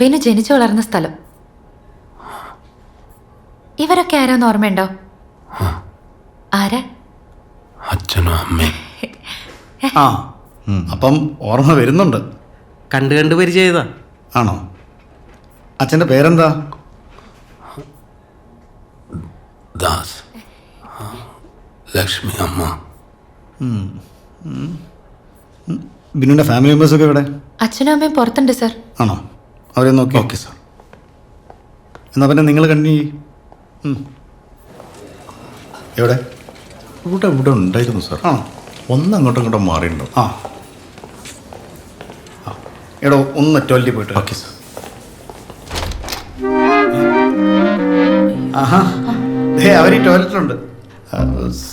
ബിനു ജനിച്ചു വളർന്ന സ്ഥലം. ഇവരൊക്കെ ആരാന്ന് ഓർമ്മയുണ്ടോ? ആരാ? അച്ഛനും അമ്മയും. ആ അപ്പം ഓർമ്മ വരുന്നുണ്ട്. കണ്ട് പരിചയതാ. ആണോ? അച്ഛൻ്റെ പേരെന്താ? ദാസ്. ലക്ഷ്മി അമ്മ. ബിനുവിൻ്റെ ഫാമിലി മെമ്പേഴ്സൊക്കെ ഇവിടെ? അച്ഛനും അമ്മയും പുറത്തുണ്ട് സർ. ആണോ? അവരെ നോക്കി. Okay sir. എന്നാൽ പിന്നെ നിങ്ങൾ കണ്ടിന്യൂ ചെയ്യും. എവിടെ? ഇവിടെ ഉണ്ടായിരുന്നു സാർ. ആ ഒന്ന് അങ്ങോട്ടും ഇങ്ങോട്ടും മാറിയിട്ടുണ്ടോ? ആ എടോ ഒന്ന് ടോയ്ലറ്റിൽ പോയിട്ട്. Okay sir. ആഹാ അവർ ഈ ടോയ്ലറ്റിലുണ്ട്.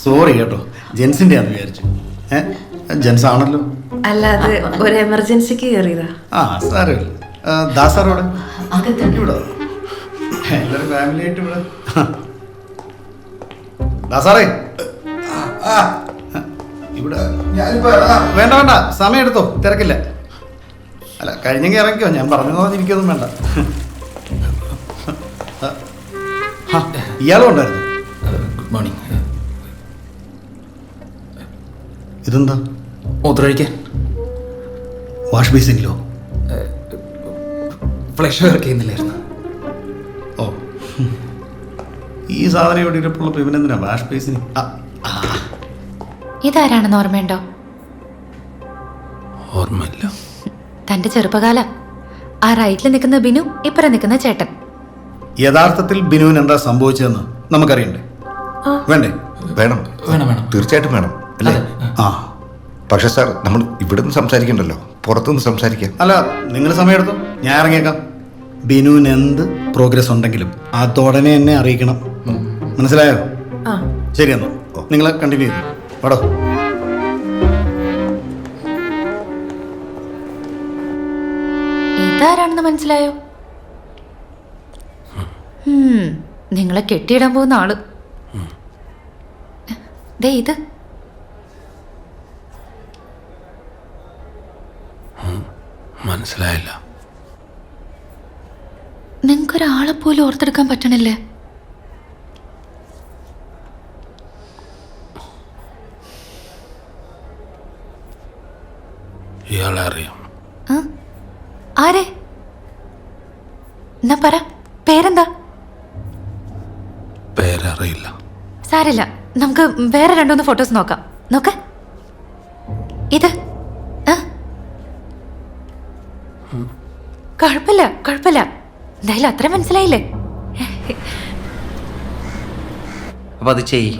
സോറി കേട്ടോ, ജെൻസിൻ്റെ ആണെന്ന് വിചാരിച്ചു. ജെൻസ് ആണല്ലോ. അല്ല, അത് ഒരു എമർജൻസിക്ക് കയറിയതാ. ആ സാരമില്ല. ദാസാർ ഇവിടെ ഇവിടെ എല്ലാവരും ഫാമിലി ആയിട്ട് ഇവിടെ. ദാസാറേ ഇവിടെ വേണ്ട വേണ്ട, സമയം എടുത്തോ, തിരക്കില്ല. അല്ല കഴിഞ്ഞെങ്കിൽ ഇറങ്ങിക്കോ, ഞാൻ പറഞ്ഞു എനിക്കൊന്നും വേണ്ട. ഇയാളും ഉണ്ടായിരുന്നു. Good morning. ഇതെന്താ? മൂത്രമൊഴിക്കാൻ വാഷ് ബേസിനിലോ? ഫ്ലഷ് വർക്ക് ചെയ്യുന്നില്ലായിരുന്നു. ഓ ഈ സാധനം ഇവിടെ ഇരിപ്പുള്ള ഇവനെന്തിനാ വാഷ് ബേസിന്? ഇതാരാണെന്ന് ഓർമ്മയുണ്ടോ? ഓർമ്മയില്ല. തന്റെ ചെറുപ്പകാല. ആ റൈറ്റിൽ നിൽക്കുന്ന ബിനു, ഇപ്പുറം നിൽക്കുന്ന ചേട്ടൻ. യഥാർത്ഥത്തിൽ ബിനുവിന് എന്താ സംഭവിച്ചതെന്ന് നമുക്കറിയണ്ടേ? വേണ്ടേ? വേണം വേണം വേണം. തീർച്ചയായിട്ടും വേണം അല്ലേ? ആ പക്ഷേ സാർ നമ്മൾ ഇവിടുന്ന് സംസാരിക്കണ്ടല്ലോ, പുറത്തുനിന്ന് സംസാരിക്കാം. അല്ല നിങ്ങൾ സമയമെടുത്തു, ഞാൻ ഇറങ്ങിയേക്കാം. ബിനുവിന് എന്ത് പ്രോഗ്രസ് ഉണ്ടെങ്കിലും അതോടനെ എന്നെ അറിയിക്കണം. മനസ്സിലായോ? ശരി എന്നാ നിങ്ങൾ കണ്ടിന്യൂ ചെയ്തു പടോ. ഇതാരാണെന്ന് മനസ്സിലായോ? നിങ്ങളെ കെട്ടിയിടാൻ പോകുന്ന ആള്. ദേ ഇത്. മനസ്സിലായില്ല. നിങ്ങൾക്കൊരാളെ പോലും ഓർത്തെടുക്കാൻ പറ്റണില്ലേ? ഇയാളെ അറിയാം. ആരെ? എന്നാ പറ, പേരെന്താ? പേരറിയില്ല. സാരില്ല, നമുക്ക് വേറെ രണ്ടൂന്ന് ഫോട്ടോസ് നോക്കാം. നോക്ക ഇത്. കുഴപ്പമില്ല കുഴപ്പമില്ല, എന്തായാലും അത്ര മനസ്സിലായില്ലേ? അപ്പൊ അത് ചെയ്യ്.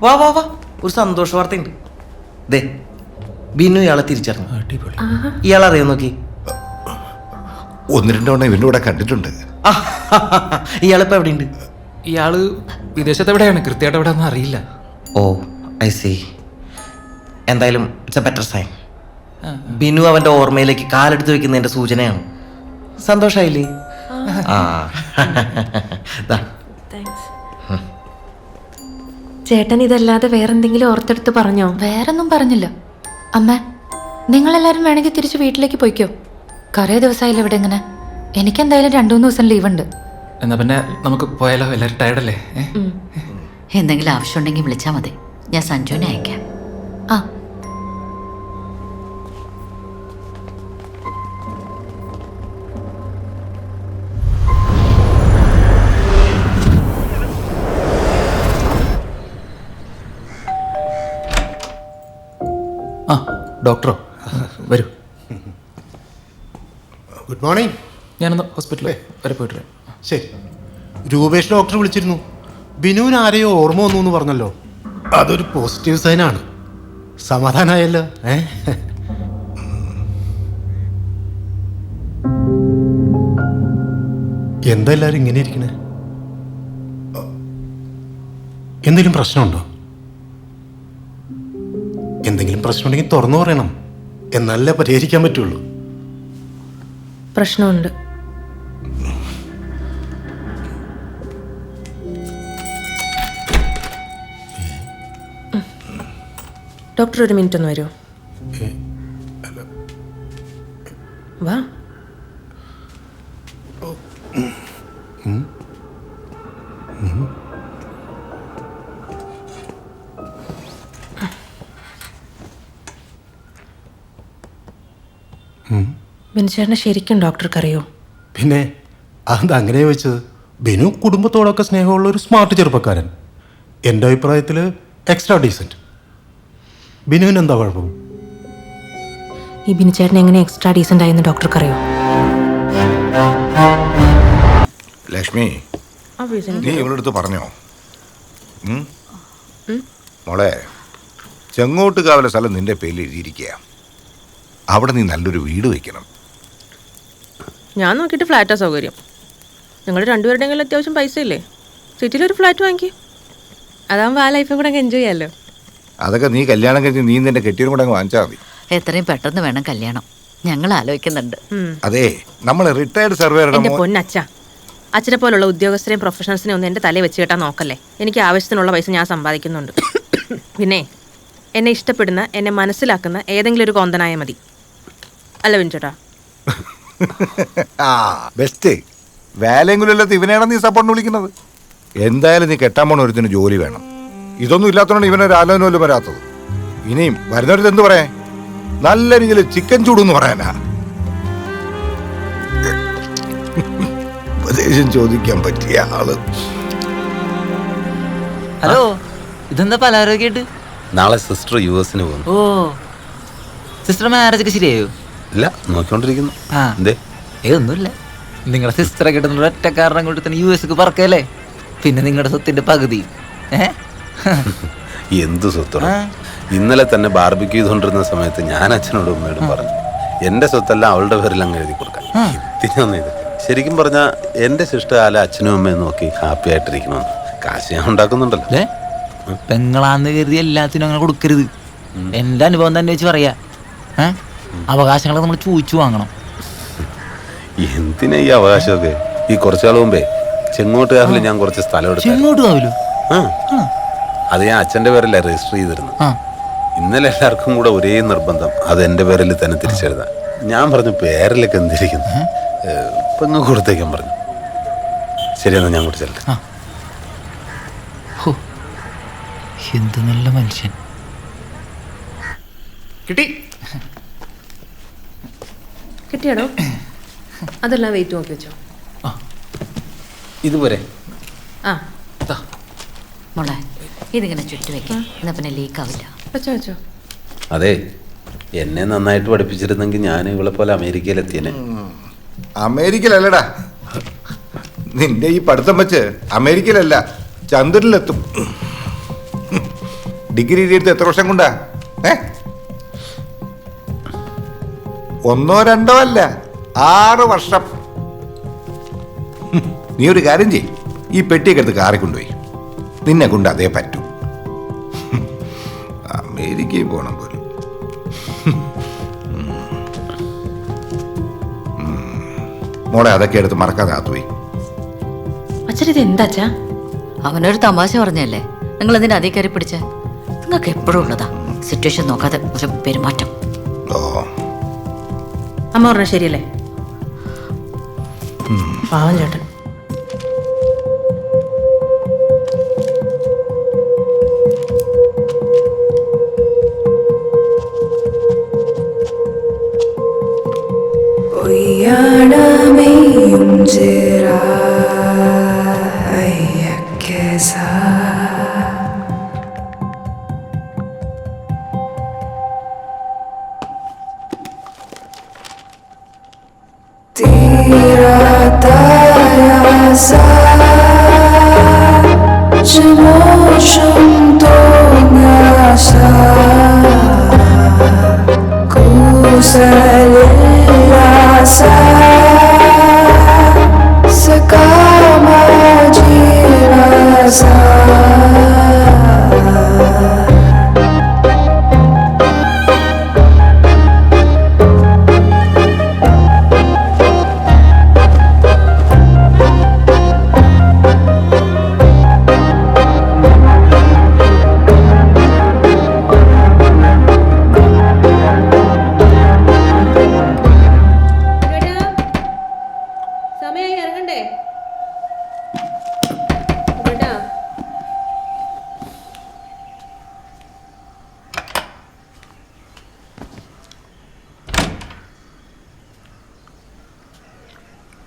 വാ വാ വാ, ഒരു സന്തോഷ വാർത്തയുണ്ട്. ദേ ബിനു ഇയാളെ തിരിച്ചറിഞ്ഞു. അടിപൊളി. ഇയാളറിയോ നോക്കി? ഒന്ന് രണ്ട് തവണ ഇവൻ്റെ കൂടെ കണ്ടിട്ടുണ്ട്. ഇയാളിപ്പോ എവിടെയുണ്ട്? ഇയാള് വിദേശത്ത് എവിടെയാണ്, കൃത്യമായിട്ട് എവിടെയാണെന്ന് അറിയില്ല. Oh I see. എന്തായാലും it's a better sign. Binu അവന്റെ ഓർമ്മയിലേക്ക് കാലെടുത്ത് വെക്കുന്നതിന്റെ സൂചനയാണ്. സന്തോഷായില്ലേ? ആ ചേട്ടൻ ഇതല്ലാതെ വേറെന്തെങ്കിലും ഓർത്തെടുത്ത് പറഞ്ഞോ? വേറൊന്നും പറഞ്ഞില്ല. അമ്മ, നിങ്ങളെല്ലാരും വേണമെങ്കിൽ തിരിച്ച് വീട്ടിലേക്ക് പോയിക്കോ. കുറേ ദിവസമായില്ല ഇവിടെ ഇങ്ങനെ. എനിക്കെന്തായാലും 2-3 ദിവസം ലീവ് ഉണ്ട്. എന്നാ പിന്നെ നമുക്ക് പോയാലോ? എല്ലാവരും ടയർഡല്ലേ? എന്തെങ്കിലും ആവശ്യമുണ്ടെങ്കിൽ വിളിച്ചാൽ മതി, ഞാൻ സഞ്ജുവിനെ അയക്കാം. ആ ആ ഡോക്ടറോ? വരൂ. Good morning. ഞാനൊന്ന് ഹോസ്പിറ്റലിൽ വരെ പോയിട്ട് വരാം. ശരി. രൂപേഷ് ഡോക്ടർ വിളിച്ചിരുന്നു. ബിനുവിന് ആരെയോ ഓർമ്മ വന്നു എന്ന് പറഞ്ഞല്ലോ. അതൊരു പോസിറ്റീവ് സൈനാണ്. സമാധാനമായല്ലോ. എന്താ എല്ലാവരും ഇങ്ങനെ ഇരിക്കണേ? എന്തെങ്കിലും പ്രശ്നമുണ്ടോ? എന്തെങ്കിലും പ്രശ്നമുണ്ടെങ്കിൽ തുറന്നു പറയണം, എന്നാലേ പരിഹരിക്കാൻ പറ്റുള്ളൂ. പ്രശ്നമുണ്ട്. ഡോക്ടർ ഒരു മിനിറ്റ് ഒന്ന് വരുമോ? വാ. ബിനുചേട്ടനെ ശരിക്കും ഡോക്ടർക്ക് അറിയോ? പിന്നെ അതെന്താ അങ്ങനെ വെച്ചത്? ബിനു കുടുംബത്തോടൊക്കെ സ്നേഹമുള്ള ഒരു സ്മാർട്ട് ചെറുപ്പക്കാരൻ. എൻ്റെ അഭിപ്രായത്തിൽ എക്സ്ട്രാ ഡീസൻറ്റ്. ബിനുവിന് എന്താ കുഴപ്പം? ഈ ബിനുചേട്ടൻ എങ്ങനെ എക്സ്ട്രാ ഡീസൻ്റ് ആയെന്ന് ഡോക്ടർക്ക് അറിയോ? ലക്ഷ്മി, നീ ഇവളടുത്ത് പറഞ്ഞോ? മോളെ, ചെങ്ങോട്ടുകാവിലെ സ്ഥലം നിന്റെ പേരിൽ എഴുതിയിരിക്കുക. അവിടെ നീ നല്ലൊരു വീട് വെക്കണം. ഞാൻ നോക്കിയിട്ട് ഫ്ലാറ്റാ സൗകര്യം. നിങ്ങൾ രണ്ടുപേരുടെയെങ്കിലും അത്യാവശ്യം പൈസ ഇല്ലേ? സിറ്റിയിലൊരു ഫ്ലാറ്റ് വാങ്ങിക്കും. അതാകുമ്പോൾ ആ ലൈഫും കൂടെ എൻജോയ് ചെയ്യാമല്ലോ. അതൊക്കെ നീ കല്യാണം കഴിഞ്ഞ് നീ നിന്റെ കെട്ടിയും കൂടെ അങ്ങ് വാങ്ങിച്ചാൽ മതി. എത്രയും പെട്ടെന്ന് വേണം കല്യാണം. ഞങ്ങൾ ആലോചിക്കുന്നുണ്ട്. അതെ, നമ്മൾ റിട്ടയർഡ് സർവേയുടെ എൻ്റെ പൊന്നച്ഛ, അച്ഛനെ പോലുള്ള ഉദ്യോഗസ്ഥരെയും പ്രൊഫഷണൽസിനെ ഒന്നും എൻ്റെ തലയിൽ വെച്ച് കെട്ടാൻ നോക്കല്ലേ. എനിക്ക് ആവശ്യത്തിനുള്ള പൈസ ഞാൻ സമ്പാദിക്കുന്നുണ്ട്. പിന്നെ എന്നെ ഇഷ്ടപ്പെടുന്ന, എന്നെ മനസ്സിലാക്കുന്ന ഏതെങ്കിലും ഒരു കോന്തനായ മതി. അല്ല വിൻചേട്ടാ? ആ ബെസ്റ്റ്. വേലയെങ്കിലും ഇല്ലാത്ത ഇവനെയാണ് നീ സപ്പോർട്ട് വിളിക്കുന്നത്. എന്തായാലും നീ കെട്ടാൻ പോണ ഒരുത്തിന് ജോലി വേണം. ഇതൊന്നും ഇല്ലാത്തതുകൊണ്ട് ഇവനൊരു ആലോചന പോലും വരാത്തത്. ഇനിയും വരുന്നവരത് എന്ത് പറയാ? നല്ല രീതിയിൽ ചിക്കൻ ചൂടെന്ന് പറയാനാ. ഉപദേശം ചോദിക്കാൻ പറ്റിയ ആള്. ഹലോ, ഇതെന്താ പലഹാരമൊക്കെയായിട്ട്? നാളെ സിസ്റ്റർ US പോകുന്നു. ഓ, സിസ്റ്റർ മാരേജ് ഒക്കെ ശരിയായോ? ഇല്ല, നോക്കിക്കൊണ്ടിരിക്കുന്നു. ആ, എന്തേ? ഒന്നുമില്ല. നിങ്ങളെ സിസ്റ്ററെ കിട്ടുന്ന ഒറ്റ കാരണം കൊണ്ട് തന്നെ US പറക്കല്ലേ. പിന്നെ നിങ്ങളുടെ സ്വത്തിന്റെ പകുതി. എന്തു സ്വത്താണ്? ഇന്നലെ തന്നെ ബാർബിക്യൂ ചെയ്തുകൊണ്ടിരുന്ന സമയത്ത് ഞാൻ അച്ഛനോടും ഉമ്മയോടും പറഞ്ഞു, എന്റെ സ്വത്തെല്ലാം അവളുടെ പേരിൽ അങ്ങ് എഴുതി കൊടുക്കാൻ. ഇതിനൊന്നും ഇത് ശരിക്കും പറഞ്ഞാൽ എന്റെ ശിഷ്ടകാലം അച്ഛനും അമ്മയും നോക്കി ഹാപ്പി ആയിട്ടിരിക്കണമെന്ന്. കാശ് ഞാൻ ഉണ്ടാക്കുന്നുണ്ടല്ലോ. പെങ്ങളാന്ന് കരുതി എല്ലാത്തിനും അങ്ങനെ കൊടുക്കരുത്. എന്റെ അനുഭവം തന്നെ വെച്ച് പറയാ. അവകാശങ്ങളൊക്കെ നമ്മൾ ചോദിച്ചു വാങ്ങണം. എന്തിനാ ഈ അവകാശമൊക്കെ? ഈ കുറച്ചാൾ മുമ്പേ ചെങ്ങോട്ടുകാവിൽ ഞാൻ കുറച്ച് സ്ഥലം എടുത്തു. ചെങ്ങോട്ടുകാവിലോ? അത് ഞാൻ അച്ഛന്റെ പേരല്ലേ രജിസ്റ്റർ ചെയ്തിരുന്നു. ഇന്നലെ എല്ലാവർക്കും കൂടെ ഒരേ നിർബന്ധം, അത് എന്റെ പേരിൽ തന്നെ തിരിച്ചെഴുതാൻ. ഞാൻ പറഞ്ഞു പേരിലൊക്കെ എന്തിരിക്കുന്നു, പെങ്ങ് കൊടുത്തേക്കാൻ പറഞ്ഞു. ശരിയെന്നാ ഞാൻ കൂടി ചെല്ലട്ടെ. എന്ത് നല്ല മനുഷ്യൻ. കിട്ടിയാടോ? അതെല്ലാം വെയിറ്റ് നോക്കി വെച്ചോ. ഇതുപോലെ ആ മോളെ, ഇതിങ്ങനെ ചുറ്റി വെക്കാം. എന്നാ പിന്നെ ലീക്ക് ആവില്ല. വെച്ചോ വെച്ചോ. അതെ, എന്നെ നന്നായിട്ട് പഠിപ്പിച്ചിരുന്നെങ്കിൽ ഞാൻ ഇവളെ പോലെ അമേരിക്കയിലെത്തിയനെ. അമേരിക്കയിലല്ലടാ, നിന്റെ ഈ പഠിത്തം വെച്ച് അമേരിക്കയിലല്ല ചന്ദ്രനിലെത്തും. ഡിഗ്രി എടുത്ത് എത്ര വർഷം കൊണ്ടാ? 1 or 2 അല്ല, 6 വർഷം. നീ ഒരു കാര്യം ചെയ്യ്, ഈ പെട്ടിയൊക്കെ എടുത്ത് കാറി കൊണ്ടുപോയി. നിന്നെ കൊണ്ട് അതേ പറ്റൂ. അമേരിക്കയിൽ പോകണം പോലും. മോളെ, അതൊക്കെ എടുത്ത് മറക്കാതെ ആത്തുപോയി. അച്ഛൻ ഇത് എന്താച്ചാ? അവനൊരു തമാശ പറഞ്ഞല്ലേ. നിങ്ങൾ എന്തിനാ അതേ കയറി പിടിച്ചേ? നിങ്ങൾക്ക് എപ്പോഴും ഉള്ളതാ സിറ്റുവേഷൻ നോക്കാതെ ഒരു പെരുമാറ്റം. ഓ, അമ്മ പറഞ്ഞ ശരിയല്ലേ? പാവം ചേട്ടൻ.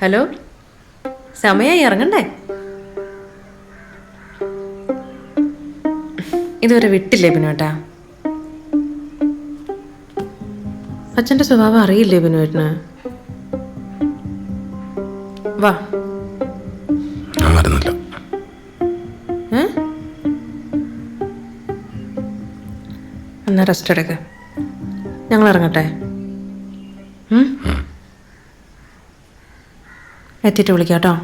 ഹലോ, സമയമായി ഇറങ്ങണ്ടേ? ഇതുവരെ വിട്ടില്ലേ ബിനുവേട്ടാ? അച്ഛൻ്റെ സ്വഭാവം അറിയില്ലേ ബിനുവേട്ടന്? വാ. ഞാൻ വരുന്നില്ല. എന്നാ റെസ്റ്റ് എടുക്ക. ഞങ്ങൾ ഇറങ്ങട്ടെ? എത്തിയിട്ട് വിളിക്കാം കേട്ടോ.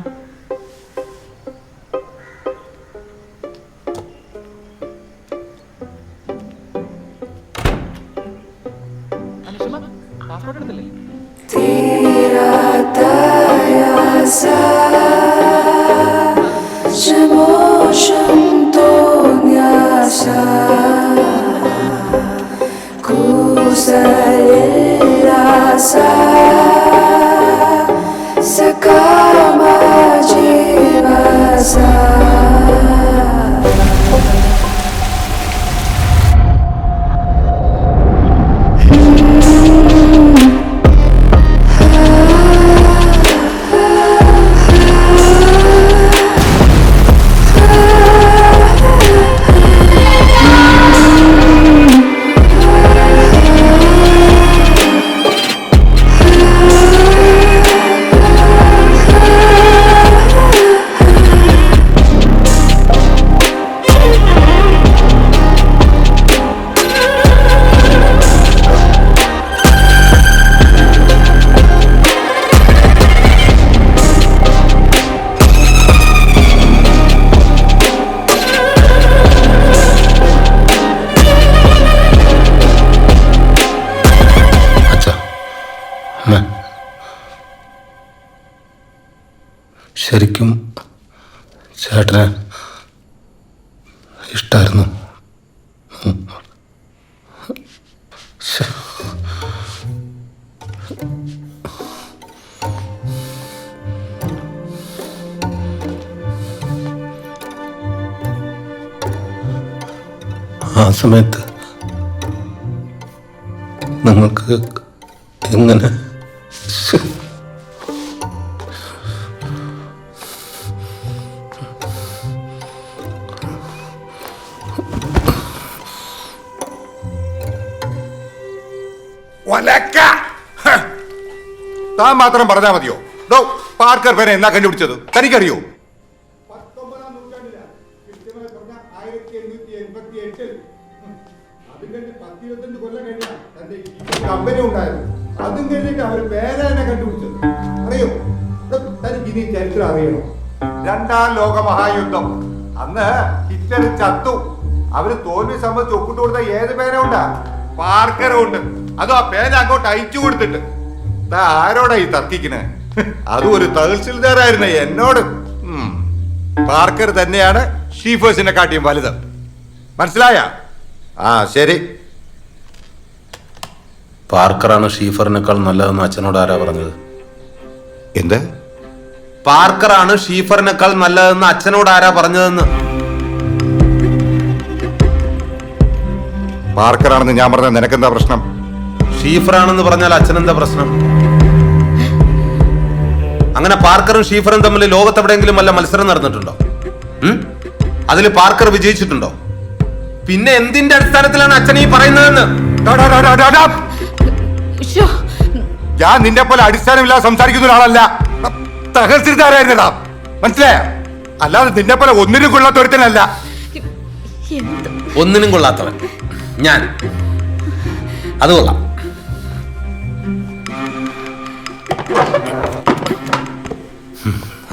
ശരിക്കും ചേട്ടനെ ഇഷ്ടായിരുന്നു. ആ സമയത്ത് നിങ്ങൾക്ക് എങ്ങനെ താൻ മാത്രം പറഞ്ഞാൽ മതിയോ? പാർക്കർ പേരെ എന്നാ കണ്ടുപിടിച്ചത് തനിക്കറിയോ? കമ്പനി ഉണ്ടായിരുന്നു, അതും കഴിഞ്ഞിട്ട് അവർ പേരെ കണ്ടുപിടിച്ചത് അറിയോ? തനിക്ക് ഇനി ചരിത്രം അറിയണോ? രണ്ടാം ലോക മഹായുദ്ധം അന്ന് ഹിറ്റ്ലർ ചത്തു. അവര് തോൽവി സംബന്ധിച്ച് ഒപ്പിട്ട് കൊടുത്ത ഏത് പേന ഉണ്ടാ? പാർക്കറും ഉണ്ട്. അതും ആ പേന അങ്ങോട്ട് അയച്ചു കൊടുത്തിട്ട്. ആരോടാ ഈ തർക്കിക്കണേ? അതും ഒരു തഹസിൽദാരായിരുന്നു എന്നോട്. പാർക്കർ തന്നെയാണ് ഷീഫേഴ്സിനെ കാട്ടിയും വലുത്. മനസ്സിലായ? ആ ശരി. പാർക്കറാണ് ഷീഫറിനേക്കാൾ നല്ലതെന്ന് അച്ഛനോട് ആരാ പറഞ്ഞത്? എന്ത്? പാർക്കറാണ് ഷീഫറിനേക്കാൾ നല്ലതെന്ന് അച്ഛനോട് ആരാ പറഞ്ഞതെന്ന്? പാർക്കറാണെന്ന് ഞാൻ പറഞ്ഞ നിനക്കെന്താ പ്രശ്നം? ഷീഫറാണെന്ന് പറഞ്ഞാൽ അച്ഛനെന്താ പ്രശ്നം? അങ്ങനെ പാർക്കറും ഷീഫറും തമ്മിൽ ലോകത്തെവിടെയെങ്കിലും വല്ല മത്സരം നടന്നിട്ടുണ്ടോ? അതിൽ പാർക്കർ വിജയിച്ചിട്ടുണ്ടോ? പിന്നെ എന്തിന്റെ അടിസ്ഥാനത്തിലാണ് അച്ഛൻ ഈ പറയുന്നതെന്ന്? ഞാൻ നിന്നെ പോലെ അടിസ്ഥാനമില്ലാതെ സംസാരിക്കുന്ന ഒരാളല്ല. തഹസിൽദാരായിരുന്നടാ, മനസ്സിലായ? അല്ലാതെ നിന്നെ പോലെ ഒന്നിനും കൊള്ളാത്ത ഒരുത്തനല്ല. ഒന്നിനും കൊള്ളാത്തവൻ ഞാൻ? അത് കൊള്ളാം.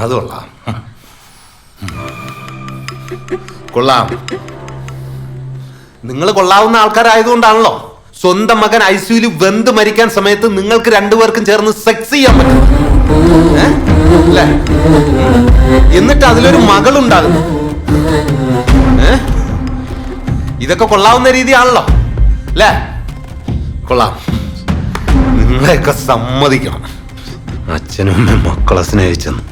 അത് കൊള്ളാം. കൊള്ളാം. നിങ്ങൾ കൊള്ളാവുന്ന ആൾക്കാരായതുകൊണ്ടാണല്ലോ സ്വന്തം മകൻ ഐസിയുയിൽ വെന്ത് മരിക്കാൻ സമയത്ത് നിങ്ങൾക്ക് രണ്ടുപേർക്കും ചേർന്ന് സെക്സ് ചെയ്യാൻ പറ്റും. എന്നിട്ട് അതിലൊരു മകളുണ്ടാകുന്നു. ഇതൊക്കെ കൊള്ളാവുന്ന രീതിയാണല്ലോ അല്ലേ? കൊള്ളാം. നിങ്ങളെയൊക്കെ സമ്മതിക്കണം. അച്ഛനും അമ്മയും മക്കളെ സ്നേഹിച്ചെന്ന്.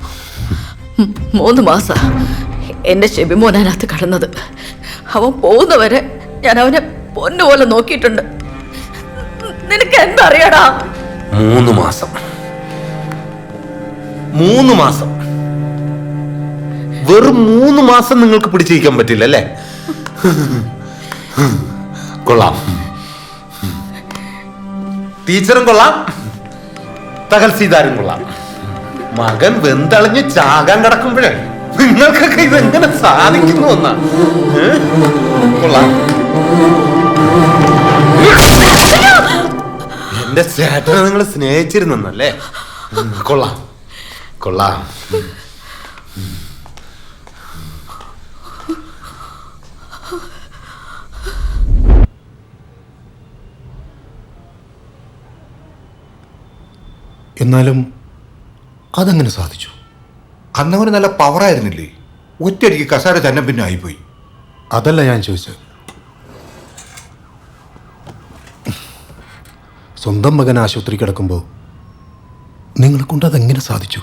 3 മാസം എന്റെ ഷെബിമോനകത്ത് കടന്നത്. അവൻ പോകുന്നവരെ ഞാൻ അവനെ പൊന്നുപോലെ നോക്കിയിട്ടുണ്ട്. നിനക്ക് എന്തറിയടാ? 3 മാസം 3 മാസം, വെറും 3 മാസം നിങ്ങൾക്ക് പിടിച്ചിരിക്കാൻ പറ്റില്ല അല്ലേ? കൊള്ളാം, ടീച്ചറും കൊള്ളാം, തഹസീൽദാരും കൊള്ളാം. മകൻ വെന്തളിഞ്ഞ് ചാകാൻ കിടക്കുമ്പോഴേ നിങ്ങൾക്കൊക്കെ ഇതെങ്ങനെ സാധിക്കുന്നു എന്നാ? കൊള്ളാം. എന്റെ ചേട്ടനെ നിങ്ങൾ സ്നേഹിച്ചിരുന്നല്ലേ? കൊള്ളാം കൊള്ളാം. എന്നാലും അതെങ്ങനെ സാധിച്ചു? അന്നവന് നല്ല പവറായിരുന്നില്ലേ? ഒറ്റയടിക്ക് കസാര തന്നെ പിന്നെ ആയിപ്പോയി. അതല്ല ഞാൻ ചോദിച്ചത്. സ്വന്തം മകൻ ആശുപത്രി കിടക്കുമ്പോൾ നിങ്ങളെ കൊണ്ട് അതെങ്ങനെ സാധിച്ചു?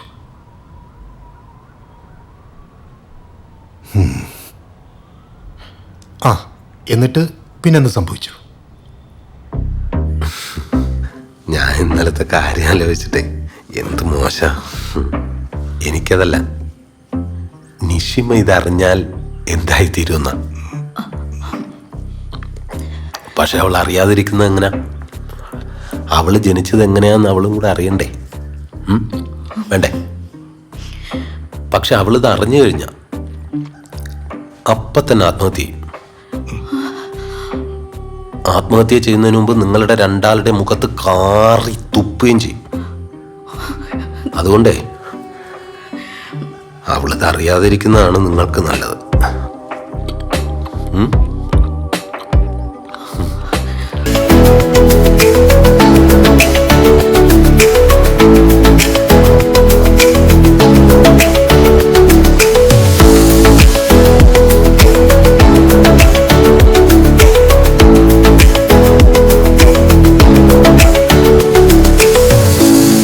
ആ, എന്നിട്ട് പിന്നെന്ത് സംഭവിച്ചു? ഞാൻ ഇന്നലത്തെ കാര്യം ആലോചിച്ചിട്ടേ എന്ത് മോശ. എനിക്കതല്ല, നിഷിമ ഇതറിഞ്ഞാൽ എന്തായിത്തീരുന്ന. പക്ഷെ അവൾ അറിയാതിരിക്കുന്നത് എങ്ങനെയാ? അവള് ജനിച്ചത് എങ്ങനെയാന്ന് അവളും കൂടെ അറിയണ്ടേ? വേണ്ടേ? പക്ഷെ അവളിത് അറിഞ്ഞു കഴിഞ്ഞ അപ്പൊ തന്നെ ആത്മഹത്യ ചെയ്യും. ആത്മഹത്യ ചെയ്യുന്നതിന് മുമ്പ് നിങ്ങളുടെ രണ്ടാളുടെ മുഖത്ത് കാറി തുപ്പുകയും ചെയ്യും. അതുകൊണ്ടേ അവളിത് അറിയാതിരിക്കുന്നതാണ് നിങ്ങൾക്ക് നല്ലത്.